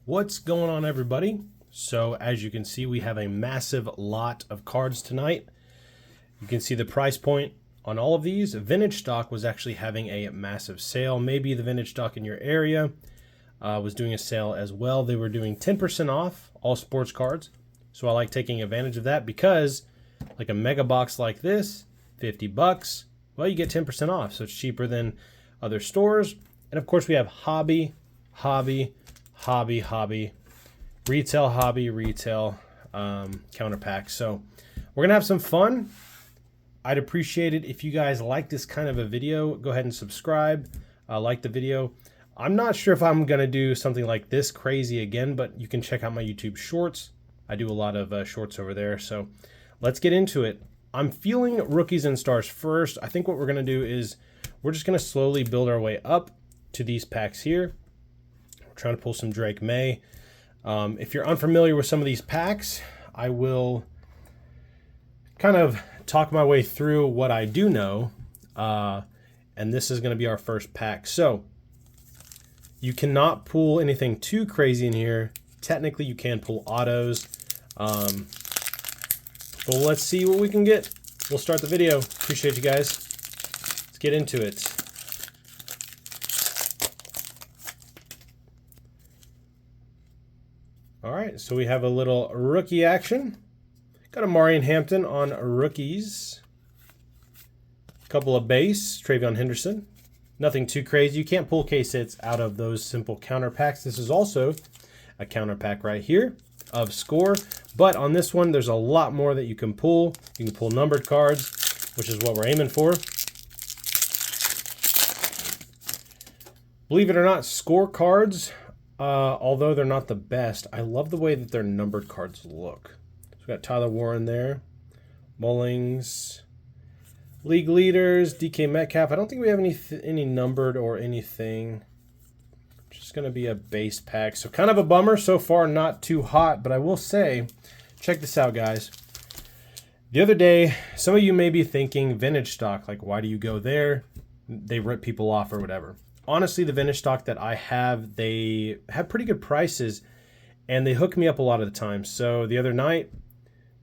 What's going on, everybody? So as you can see, we have a massive lot of cards tonight. You can see the price point on all of these. Vintage stock was actually having a massive sale. Maybe the vintage stock in your area was doing a sale as well. They were doing 10% off all sports cards. So I like taking advantage of that because like a mega box like this, 50 bucks, well, you get 10% off. So it's cheaper than other stores. And of course we have hobby, retail, counter pack. So we're gonna have some fun. I'd appreciate it if you guys like this kind of a video. Go ahead and subscribe, like the video. I'm not sure if I'm gonna do something like this crazy again, but you can check out my YouTube shorts. I do a lot of shorts over there. So let's get into it. I'm feeling rookies and stars first. I think what we're gonna do is we're just gonna slowly build our way up to these packs here. We're trying to pull some Drake Maye. If you're unfamiliar with some of these packs, I will kind of talk my way through what I do know. And this is going to be our first pack. So you cannot pull anything too crazy in here. Technically, you can pull autos. But let's see what we can get. We'll start the video. Appreciate you guys. Let's get into it. All right, so we have a little rookie action. Got a Maye and Hampton on rookies. A couple of base, Travion Henderson. Nothing too crazy. You can't pull case hits out of those simple counter packs. This is also a counter pack right here of score. But on this one, there's a lot more that you can pull. You can pull numbered cards, which is what we're aiming for. Believe it or not, score cards, although they're not the best, I love the way that their numbered cards look. So we got Tyler Warren there, Mullings, league leaders, DK Metcalf. I don't think we have any numbered or anything. Just going to be a base pack. So kind of a bummer so far, not too hot, but I will say, check this out, guys. The other day, some of you may be thinking vintage stock, like why do you go there? They rip people off or whatever. Honestly, the vintage stock that I have, they have pretty good prices and they hook me up a lot of the time. So the other night,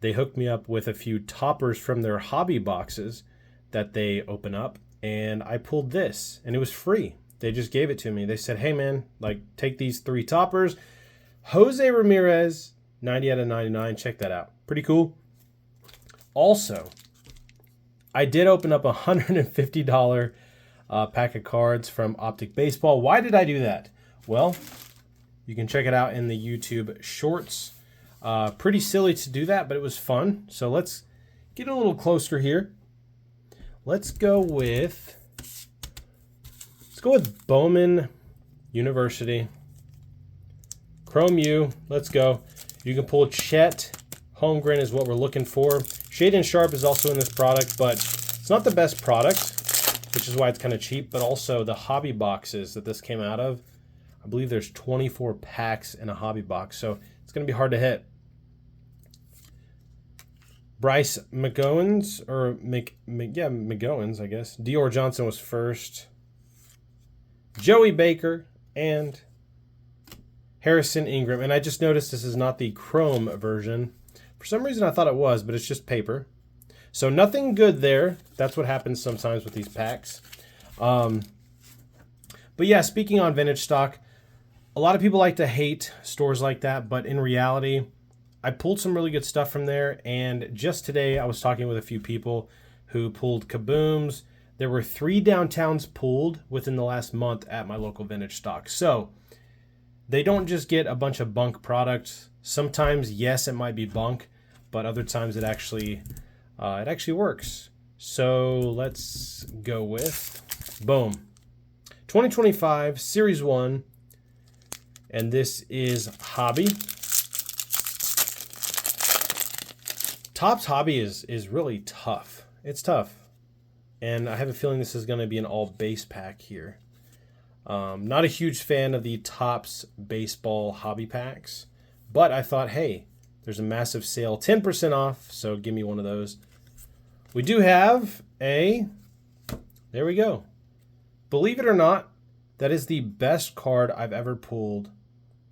they hooked me up with a few toppers from their hobby boxes that they open up, and I pulled this and it was free. They just gave it to me. They said, hey man, like take these 3 toppers. Jose Ramirez, 90 out of 99. Check that out. Pretty cool. Also, I did open up a $150 pack of cards from Optic Baseball. Why did I do that? Well, you can check it out in the YouTube shorts. Pretty silly to do that, but it was fun. So let's get a little closer here. Let's go with Bowman University. Chrome U. Let's go. You can pull Chet. Holmgren is what we're looking for. Shade and Sharp is also in this product, but it's not the best product, which is why it's kind of cheap, but also the hobby boxes that this came out of. I believe there's 24 packs in a hobby box, so it's going to be hard to hit. Bryce McGowens, or McGowens, I guess. Dior Johnson was first. Joey Baker and Harrison Ingram. And I just noticed this is not the chrome version. For some reason I thought it was, but it's just paper. So nothing good there. That's what happens sometimes with these packs. But yeah, speaking on vintage stock, a lot of people like to hate stores like that, but in reality, I pulled some really good stuff from there. And just today, I was talking with a few people who pulled Kabooms. There were 3 downtowns pulled within the last month at my local vintage stock. So they don't just get a bunch of bunk products. Sometimes, yes, it might be bunk, but other times it actually works. So let's go with, boom, 2025 Series 1, and this is Hobby. Topps Hobby is really tough. It's tough. And I have a feeling this is going to be an all base pack here. Not a huge fan of the Topps baseball hobby packs, but I thought, hey, there's a massive sale, 10% off, so give me one of those. We do have there we go. Believe it or not, that is the best card I've ever pulled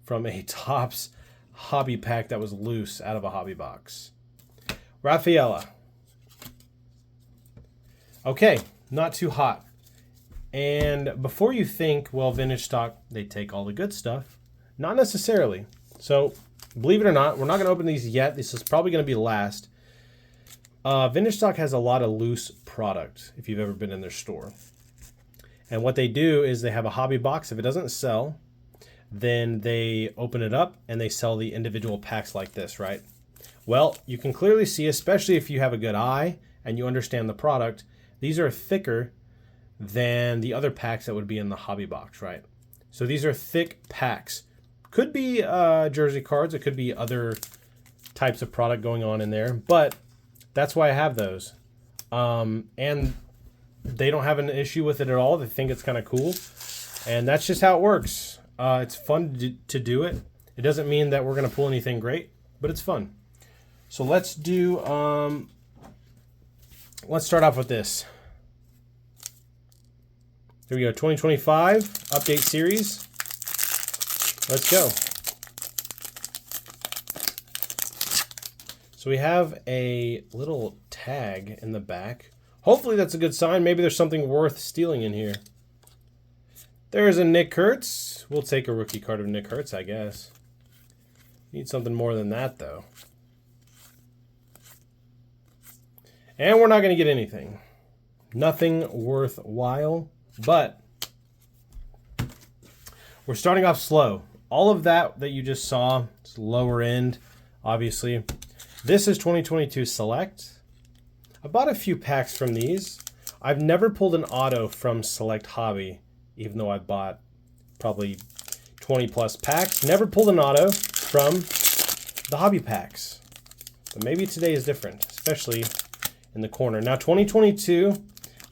from a Topps hobby pack that was loose out of a hobby box. Rafaela. Okay, not too hot. And before you think, well, vintage stock, they take all the good stuff. Not necessarily. So, believe it or not, we're not going to open these yet. This is probably going to be last. Vintage stock has a lot of loose product if you've ever been in their store. And what they do is they have a hobby box. If it doesn't sell, then they open it up and they sell the individual packs like this, right? Well, you can clearly see, especially if you have a good eye and you understand the product, these are thicker than the other packs that would be in the hobby box, right? So these are thick packs. Could be jersey cards. It could be other types of product going on in there, but that's why I have those. And they don't have an issue with it at all. They think it's kind of cool. And that's just how it works. It's fun to do it. It doesn't mean that we're going to pull anything great, but it's fun. So let's do, let's start off with this. Here we go, 2025 update series. Let's go. So we have a little tag in the back. Hopefully that's a good sign. Maybe there's something worth stealing in here. There's a Nick Kurtz. We'll take a rookie card of Nick Kurtz, I guess. Need something more than that, though. And we're not going to get anything. Nothing worthwhile, but we're starting off slow. All of that you just saw, it's lower end, obviously. This is 2022 Select. I bought a few packs from these. I've never pulled an auto from Select Hobby, even though I bought probably 20 plus packs. Never pulled an auto from the hobby packs. But maybe today is different, especially in the corner. Now 2022,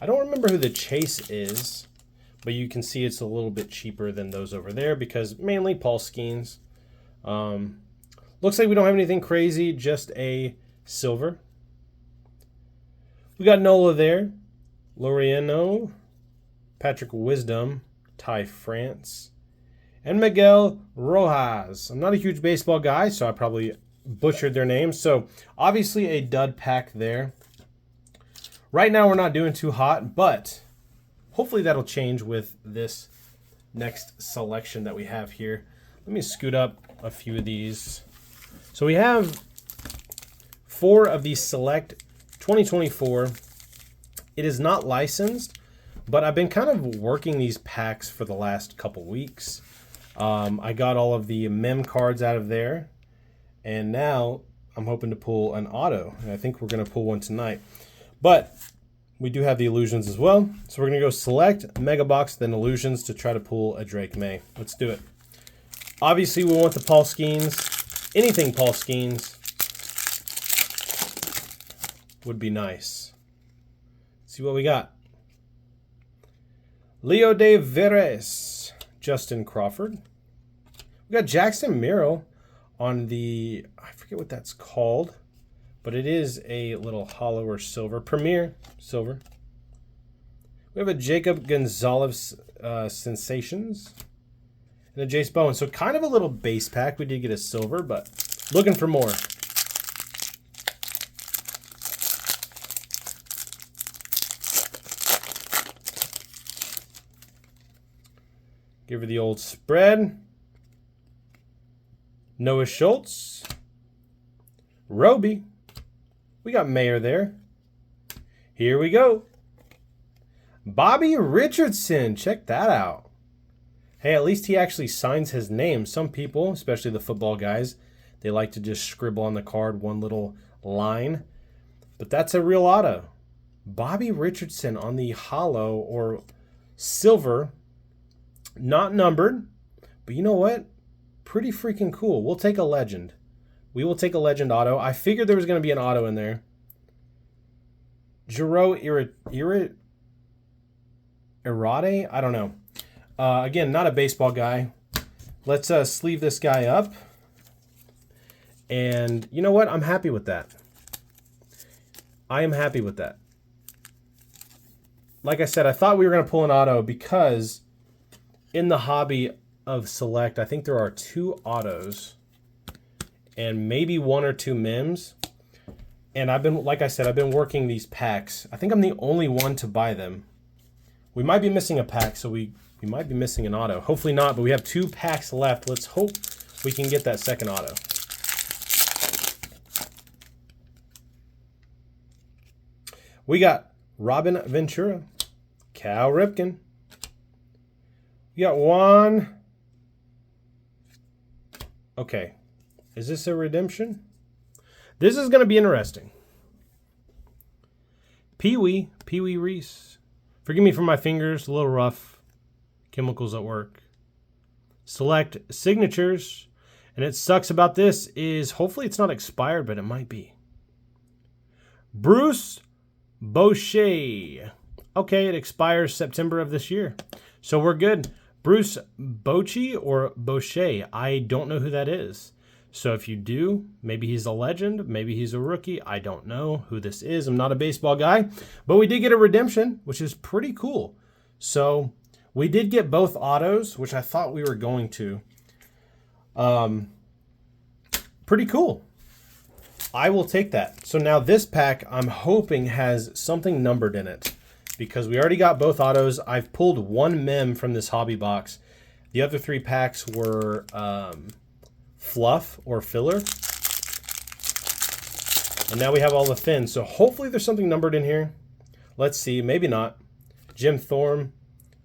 I don't remember who the Chase is, but you can see it's a little bit cheaper than those over there because mainly Paul Skeens. Looks like we don't have anything crazy, just a silver. We got Nola there, Loriano, Patrick Wisdom, Ty France, and Miguel Rojas. I'm not a huge baseball guy, so I probably butchered their names. So obviously a dud pack there. Right now we're not doing too hot, but hopefully that'll change with this next selection that we have here. Let me scoot up a few of these. So we have 4 of these Select 2024. It is not licensed, but I've been kind of working these packs for the last couple weeks. I got all of the mem cards out of there, and now I'm hoping to pull an auto. And I think we're going to pull one tonight. But we do have the illusions as well. So we're going to go Select, Mega Box, then Illusions to try to pull a Drake Maye. Let's do it. Obviously, we want the Paul Skeens. Anything Paul Skeens would be nice. Let's see what we got. Leo de Veres, Justin Crawford. We got Jackson Miro on the, I forget what that's called, but it is a little hollow or silver. Premier silver. We have a Jacob Gonzalez Sensations and a Jace Bowen. So kind of a little base pack. We did get a silver, but looking for more. Give her the old spread. Noah Schultz. Roby. We got Mayer there. Here we go. Bobby Richardson. Check that out. Hey, at least he actually signs his name. Some people, especially the football guys, they like to just scribble on the card one little line. But that's a real auto. Bobby Richardson on the hollow or silver. Not numbered. But you know what? Pretty freaking cool. We'll take a legend. We will take a legend auto. I figured there was going to be an auto in there. Jiro Irate? I don't know. Again, not a baseball guy. Let's sleeve this guy up. And you know what? I'm happy with that. I am happy with that. Like I said, I thought we were going to pull an auto because in the hobby, of select. I think there are 2 autos and maybe 1 or 2 mims. And I've been, like I said, I've been working these packs. I think I'm the only one to buy them. We might be missing a pack, so we might be missing an auto. Hopefully not, but we have 2 packs left. Let's hope we can get that second auto. We got Robin Ventura, Cal Ripken. We got one. Okay. Is this a redemption? This is going to be interesting. Pee-wee Reese. Forgive me for my fingers, a little rough. Chemicals at work. Select signatures. And it sucks about this is hopefully it's not expired, but it might be. Bruce Bochet. Okay, it expires September of this year. So we're good. Bruce Bochy or Bochet. I don't know who that is. So if you do, maybe he's a legend, maybe he's a rookie. I don't know who this is. I'm not a baseball guy, but we did get a redemption, which is pretty cool. So we did get both autos, which I thought we were going to. Pretty cool. I will take that. So now this pack, I'm hoping has something numbered in it because we already got both autos. I've pulled 1 mem from this hobby box. The other 3 packs were fluff or filler. And now we have all the thins. So hopefully there's something numbered in here. Let's see. Maybe not. Jim Thorne,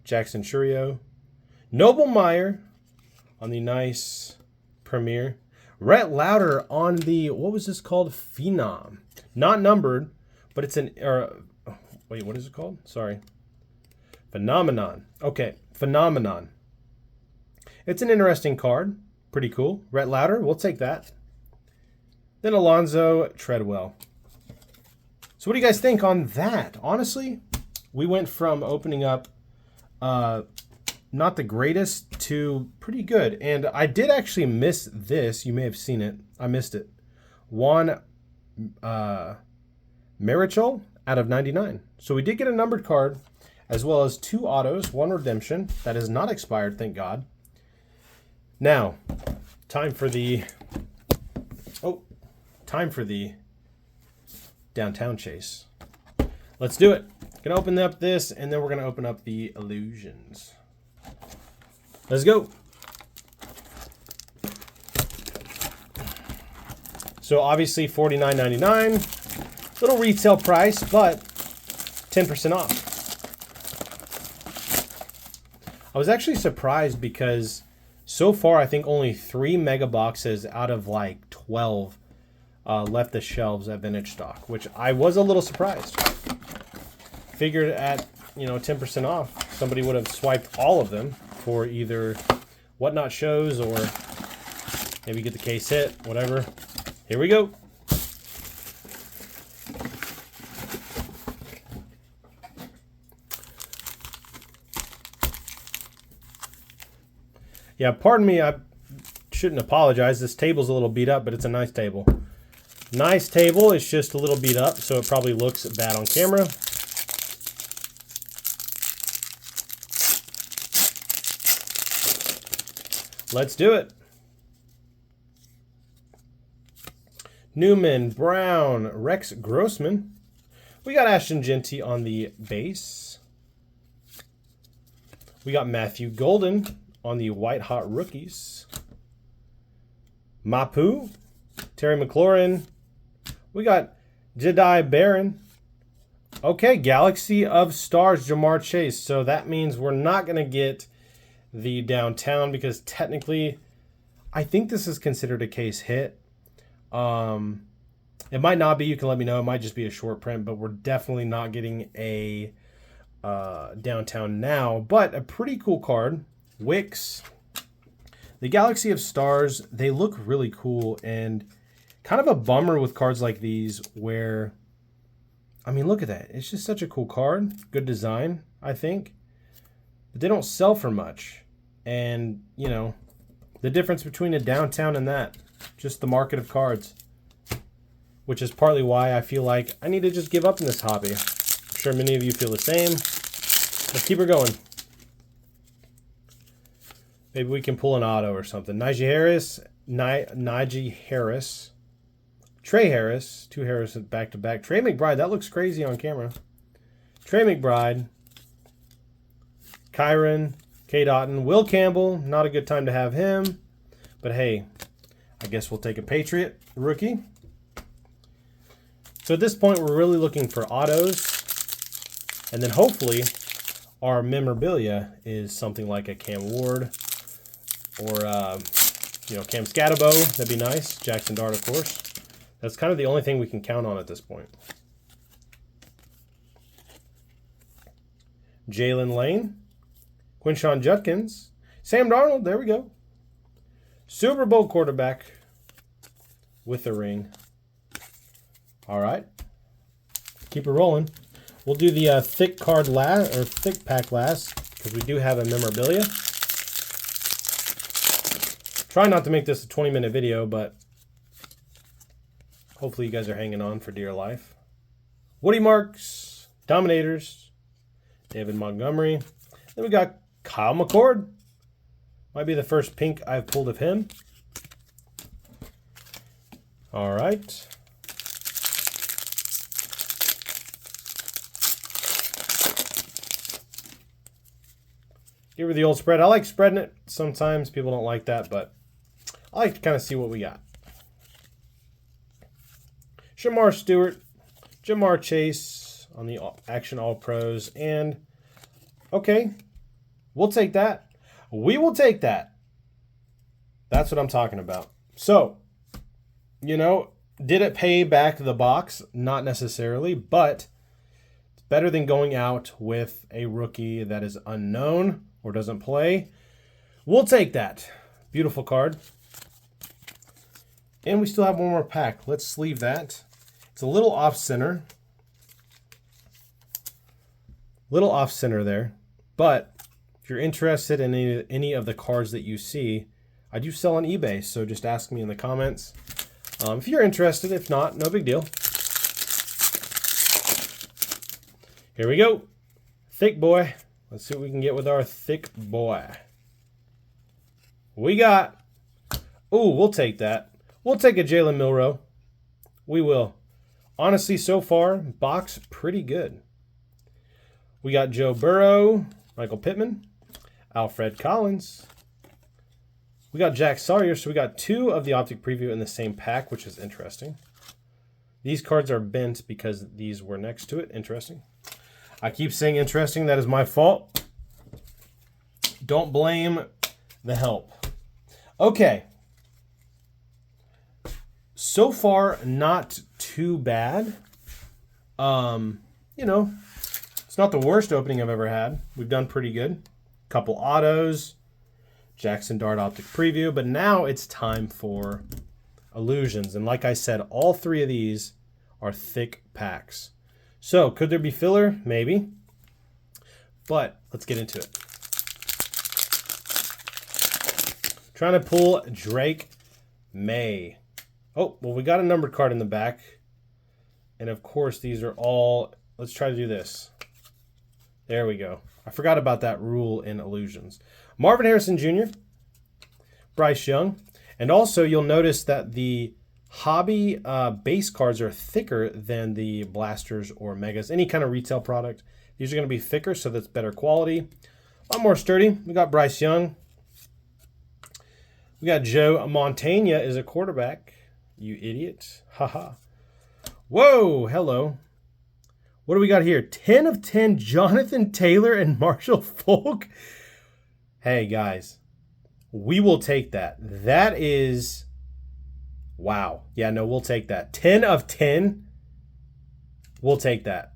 Jackson Churio, Noble Meyer on the nice Premier. Rhett Lauder on the, what was this called? Phenom. Not numbered, but it's an, wait, what is it called? Sorry. Phenomenon. Okay, Phenomenon. It's an interesting card. Pretty cool. Rhett Lauder, we'll take that. Then Alonzo Treadwell. So what do you guys think on that? Honestly, we went from opening up not the greatest to pretty good. And I did actually miss this. You may have seen it. I missed it. Juan Marichal out of 99. So we did get a numbered card as well as 2 autos, 1 redemption. That is not expired, thank God. Now, time for the downtown chase. Let's do it. Gonna open up this, and then we're gonna open up the illusions. Let's go. So obviously $49.99, little retail price, but 10% off. I was actually surprised because so far I think only 3 mega boxes out of like 12 left the shelves at Vintage Stock, which I was a little surprised. Figured at 10% off, somebody would have swiped all of them for either Whatnot shows or maybe get the case hit, whatever. Here we go. Yeah, pardon me, I shouldn't apologize. This table's a little beat up, but it's a nice table. Nice table, it's just a little beat up, so it probably looks bad on camera. Let's do it. Newman, Brown, Rex Grossman. We got Ashton Genty on the base. We got Matthew Golden on the White Hot Rookies. Mapu, Terry McLaurin. We got Jedi Barron. Okay, Galaxy of Stars, Jamar Chase. So that means we're not going to get the downtown because technically I think this is considered a case hit. It might not be. You can let me know. It might just be a short print, but we're definitely not getting a downtown now. But a pretty cool card. Wicks. The Galaxy of Stars, they look really cool and kind of a bummer with cards like these where, I mean, look at that. It's just such a cool card. Good design, I think. But they don't sell for much. And, the difference between a downtown and that, just the market of cards, which is partly why I feel like I need to just give up in this hobby. I'm sure many of you feel the same. Let's keep her going. Maybe we can pull an auto or something. Najee Harris. Trey Harris. 2 Harris back to back. Trey McBride. That looks crazy on camera. Trey McBride. Kyron. K. Dotton. Will Campbell. Not a good time to have him. But hey, I guess we'll take a Patriot rookie. So at this point, we're really looking for autos. And then hopefully our memorabilia is something like a Cam Ward or, Cam Scatabo. That'd be nice. Jackson Dart, of course. That's kind of the only thing we can count on at this point. Jalen Lane. Quinshon Judkins. Sam Darnold. There we go. Super Bowl quarterback with the ring. All right. Keep it rolling. We'll do the thick card last, or thick pack last, because we do have a memorabilia. Try not to make this a 20-minute video, but hopefully you guys are hanging on for dear life. Woody Marks, Dominators, David Montgomery. Then we got Kyle McCord. Might be the first pink I've pulled of him. All right. Give her the old spread. I like spreading it. Sometimes people don't like that, but I like to kind of see what we got. Shamar Stewart, Jamar Chase on the Action All Pros, and okay, we'll take that. We will take that. That's what I'm talking about. So, did it pay back the box? Not necessarily, but it's better than going out with a rookie that is unknown or doesn't play. We'll take that. Beautiful card. And we still have one more pack. Let's sleeve that. It's a little off center. Little off center there. But if you're interested in any of the cards that you see, I do sell on eBay, so just ask me in the comments. If you're interested, if not, no big deal. Here we go. Thick boy. Let's see what we can get with our thick boy. We got... Ooh, we'll take that. We'll take a Jalen Milroe. We will. Honestly, so far, box pretty good. We got Joe Burrow, Michael Pittman, Alfred Collins. We got Jack Sawyer, so we got 2 of the Optic Preview in the same pack, which is interesting. These cards are bent because these were next to it. Interesting. I keep saying interesting. That is my fault. Don't blame the help. Okay. So far, not too bad. It's not the worst opening I've ever had. We've done pretty good. Couple autos. Jackson Dart Optic Preview. But now it's time for illusions. And like I said, all 3 of these are thick packs. So, could there be filler? Maybe. But let's get into it. Trying to pull Drake Maye. Oh, well, we got a numbered card in the back. And of course, these are all... Let's try to do this. There we go. I forgot about that rule in illusions. Marvin Harrison Jr., Bryce Young. And also, you'll notice that the hobby base cards are thicker than the blasters or megas. Any kind of retail product. These are going to be thicker, so that's better quality. A lot more sturdy. We got Bryce Young. We got Joe Montana as a quarterback. You idiot. Haha. Whoa, hello. What do we got here? 10 of 10, Jonathan Taylor and Marshall Faulk. Hey, guys. We will take that. That is... Wow. Yeah, no, we'll take that. 10 of 10. We'll take that.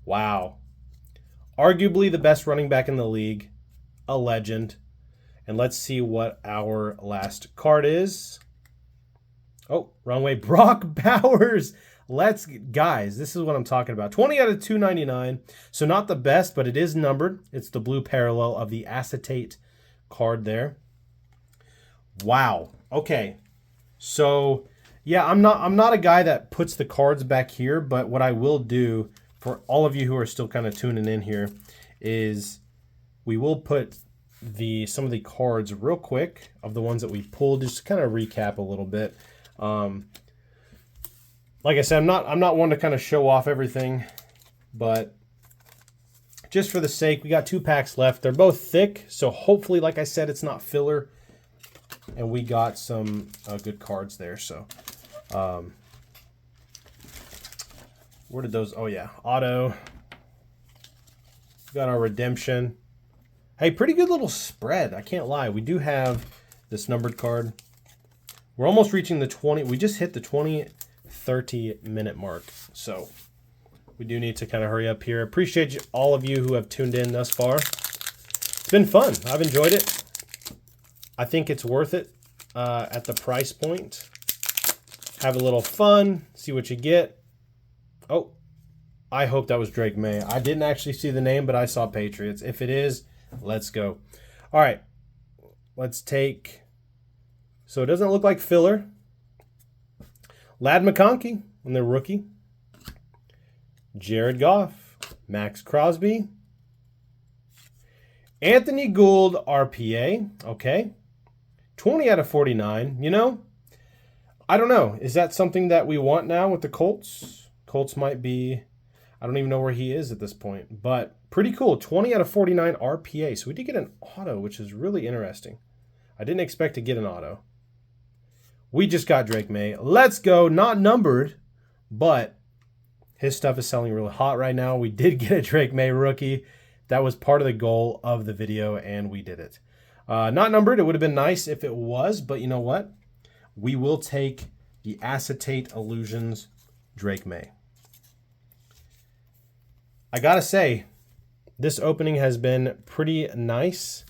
Wow. Arguably the best running back in the league. A legend. And let's see what our last card is. Oh, wrong way. Brock Bowers. Guys, this is what I'm talking about. 20 out of 299. So not the best, but it is numbered. It's the blue parallel of the acetate card there. Wow. Okay. So, yeah, I'm not a guy that puts the cards back here, but what I will do for all of you who are still kind of tuning in here is we will put some of the cards real quick of the ones that we pulled, just to kind of recap a little bit. Like I said, I'm not one to kind of show off everything, but just for the sake, we got 2 packs left. They're both thick, so hopefully, like I said, it's not filler, and we got some good cards there. So, where did those? Oh yeah, auto. We got our redemption. Hey, pretty good little spread. I can't lie. We do have this numbered card. We're almost reaching the 20. We just hit the 20-30 minute mark. So we do need to kind of hurry up here. Appreciate all of you who have tuned in thus far. It's been fun. I've enjoyed it. I think it's worth it at the price point. Have a little fun. See what you get. Oh, I hope that was Drake Maye. I didn't actually see the name, but I saw Patriots. If it is, let's go. All right. Let's take... So it doesn't look like filler. Ladd McConkey on their rookie. Jared Goff. Max Crosby. Anthony Gould, RPA. Okay. 20 out of 49. You know, I don't know. Is that something that we want now with the Colts? Colts might be... I don't even know where he is at this point. But pretty cool. 20 out of 49 RPA. So we did get an auto, which is really interesting. I didn't expect to get an auto. We just got Drake Maye. Let's go. Not numbered, but his stuff is selling really hot right now. We did get a Drake Maye rookie. That was part of the goal of the video, and we did it. Not numbered. It would have been nice if it was, but you know what? We will take the Acetate Illusions Drake Maye. I got to say, this opening has been pretty nice,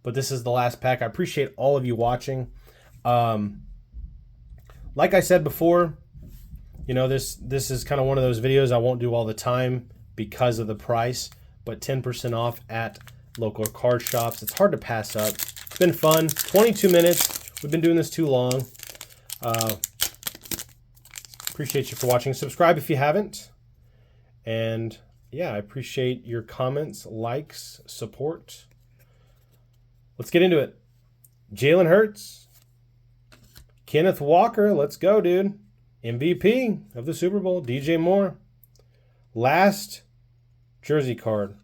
but this is the last pack. I appreciate all of you watching. Like I said before, you know, this is kind of one of those videos I won't do all the time because of the price, but 10% off at local card shops. It's hard to pass up. It's been fun. 22 minutes. We've been doing this too long. Appreciate you for watching. Subscribe if you haven't. And yeah, I appreciate your comments, likes, support. Let's get into it. Jalen Hurts. Kenneth Walker, let's go, dude. MVP of the Super Bowl, DJ Moore. Last jersey card.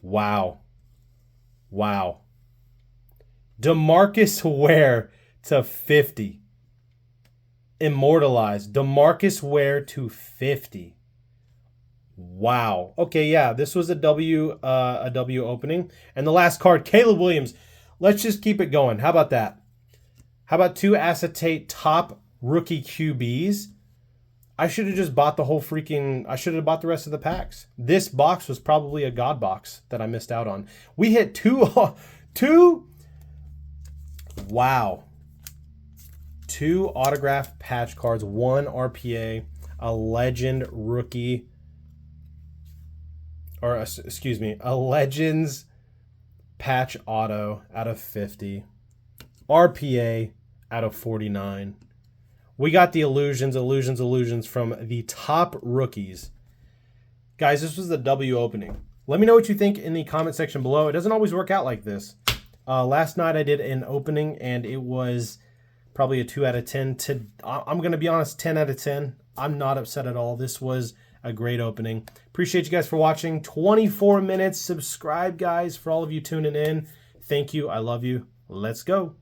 Wow. Wow. DeMarcus Ware to 50. Immortalized. DeMarcus Ware to 50. Wow. Okay, yeah, this was a W opening. And the last card, Caleb Williams. Let's just keep it going. How about that? How about 2 acetate top rookie QBs? I should have just bought the whole freaking... I should have bought the rest of the packs. This box was probably a God box that I missed out on. We hit two... Wow. 2 autographed patch cards, 1 RPA, a legend rookie... Or, excuse me, a Legends patch auto out of 50. RPA out of 49. We got the illusions from the top rookies. Guys, this was the W opening. Let me know what you think in the comment section below. It doesn't always work out like this. Last night I did an opening and it was probably a 2 out of 10. I'm going to be honest, 10 out of 10. I'm not upset at all. This was a great opening. Appreciate you guys for watching. 24 minutes. Subscribe, guys, for all of you tuning in. Thank you. I love you. Let's go.